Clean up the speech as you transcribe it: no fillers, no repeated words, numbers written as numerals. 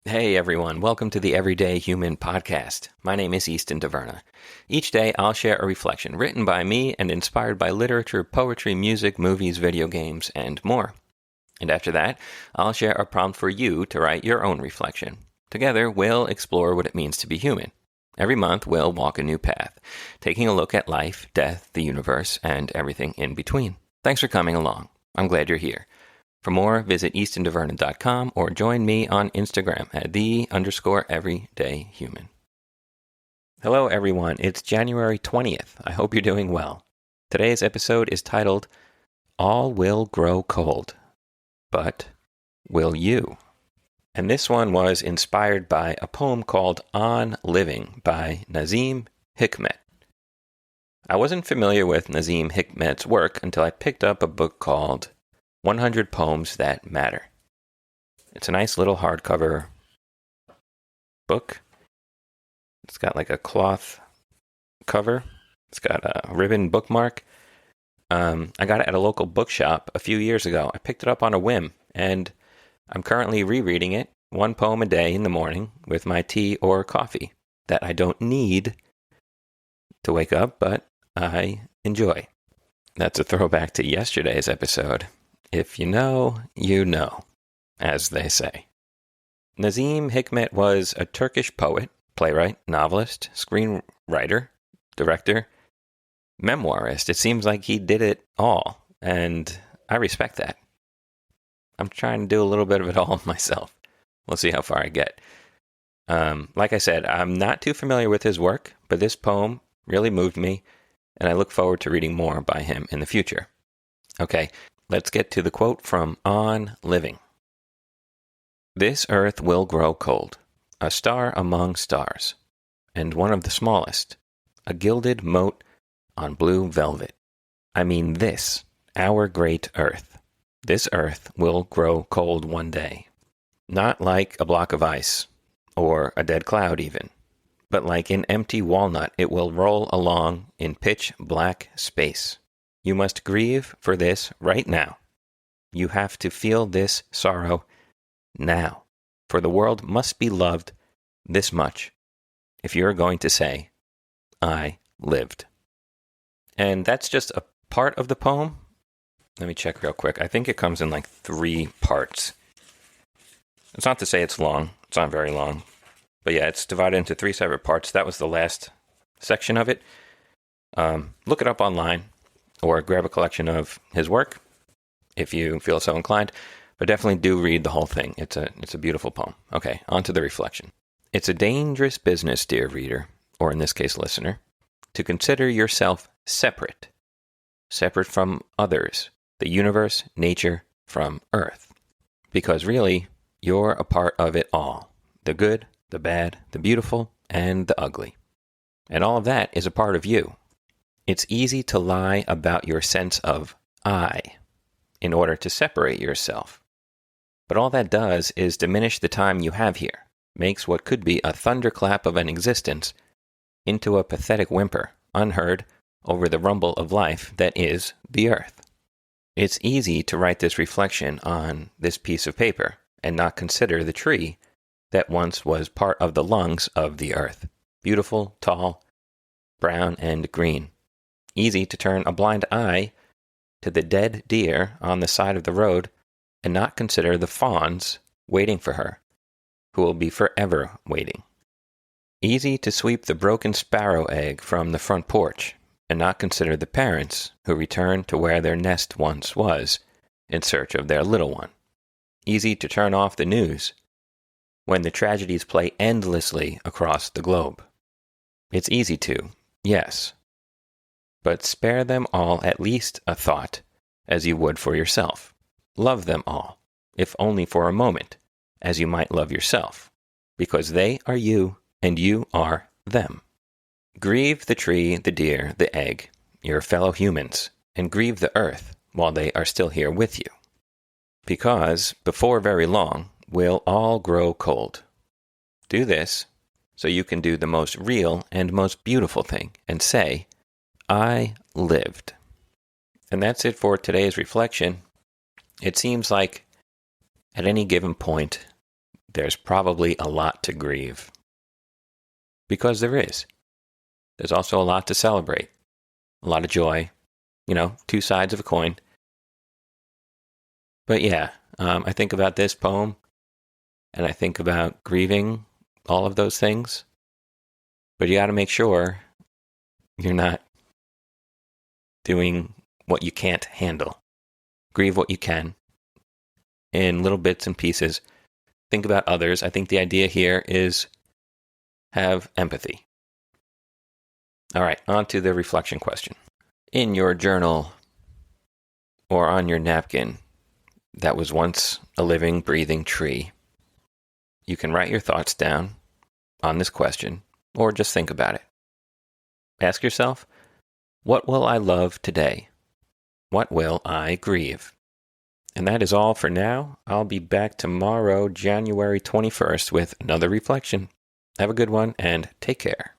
Hey everyone, welcome to the Everyday Human Podcast. My name is Easton Taverna. Each day I'll share a reflection written by me and inspired by literature, poetry, music, movies, video games, and more. And after that, I'll share a prompt for you to write your own reflection. Together, we'll explore what it means to be human. Every month, we'll walk a new path, taking a look at life, death, the universe, and everything in between. Thanks for coming along. I'm glad you're here. For more, visit eastontaverna.com or join me on Instagram at _everydayhuman. Hello everyone, it's January 20th. I hope you're doing well. Today's episode is titled, All Will Grow Cold, But Will You? And this one was inspired by a poem called On Living by Nazim Hikmet. I wasn't familiar with Nazim Hikmet's work until I picked up a book called 100 Poems That Matter. It's a nice little hardcover book. It's got like a cloth cover. It's got a ribbon bookmark. I got it at a local bookshop a few years ago. I picked it up on a whim, and I'm currently rereading it, one poem a day in the morning with my tea or coffee that I don't need to wake up, but I enjoy. That's a throwback to yesterday's episode. If you know, you know, as they say. Nazim Hikmet was a Turkish poet, playwright, novelist, screenwriter, director, memoirist. It seems like he did it all, and I respect that. I'm trying to do a little bit of it all myself. We'll see how far I get. Like I said, I'm not too familiar with his work, but this poem really moved me, and I look forward to reading more by him in the future. Okay, let's get to the quote from On Living. This earth will grow cold, a star among stars, and one of the smallest, a gilded mote on blue velvet. I mean this, our great earth. This earth will grow cold one day. Not like a block of ice, or a dead cloud even, but like an empty walnut it will roll along in pitch black space. You must grieve for this right now. You have to feel this sorrow now, for the world must be loved this much if you're going to say, I lived. And that's just a part of the poem. Let me check real quick. I think it comes in like 3 parts. It's not to say it's long. It's not very long. But yeah, it's divided into 3 separate parts. That was the last section of it. Look it up online or grab a collection of his work if you feel so inclined. But definitely do read the whole thing. It's a beautiful poem. Okay, on to the reflection. It's a dangerous business, dear reader, or in this case, listener, to consider yourself separate from others, the universe, nature, from Earth. Because really, you're a part of it all. The good, the bad, the beautiful, and the ugly. And all of that is a part of you. It's easy to lie about your sense of I in order to separate yourself. But all that does is diminish the time you have here, makes what could be a thunderclap of an existence into a pathetic whimper, unheard, over the rumble of life that is the earth. It's easy to write this reflection on this piece of paper and not consider the tree that once was part of the lungs of the earth, beautiful, tall, brown, and green. Easy to turn a blind eye to the dead deer on the side of the road and not consider the fawns waiting for her, who will be forever waiting. Easy to sweep the broken sparrow egg from the front porch and not consider the parents who return to where their nest once was in search of their little one. Easy to turn off the news when the tragedies play endlessly across the globe. It's easy to, yes, but spare them all at least a thought, as you would for yourself. Love them all, if only for a moment, as you might love yourself, because they are you and you are them. Grieve the tree, the deer, the egg, your fellow humans, and grieve the earth while they are still here with you. Because, before very long, we'll all grow cold. Do this so you can do the most real and most beautiful thing and say, I lived. And that's it for today's reflection. It seems like at any given point, there's probably a lot to grieve. Because there is. There's also a lot to celebrate, a lot of joy, two sides of a coin. But yeah, I think about this poem, and I think about grieving all of those things. But you got to make sure you're not doing what you can't handle. Grieve what you can in little bits and pieces. Think about others. I think the idea here is have empathy. All right, on to the reflection question. In your journal or on your napkin that was once a living, breathing tree, you can write your thoughts down on this question or just think about it. Ask yourself, what will I love today? What will I grieve? And that is all for now. I'll be back tomorrow, January 21st, with another reflection. Have a good one and take care.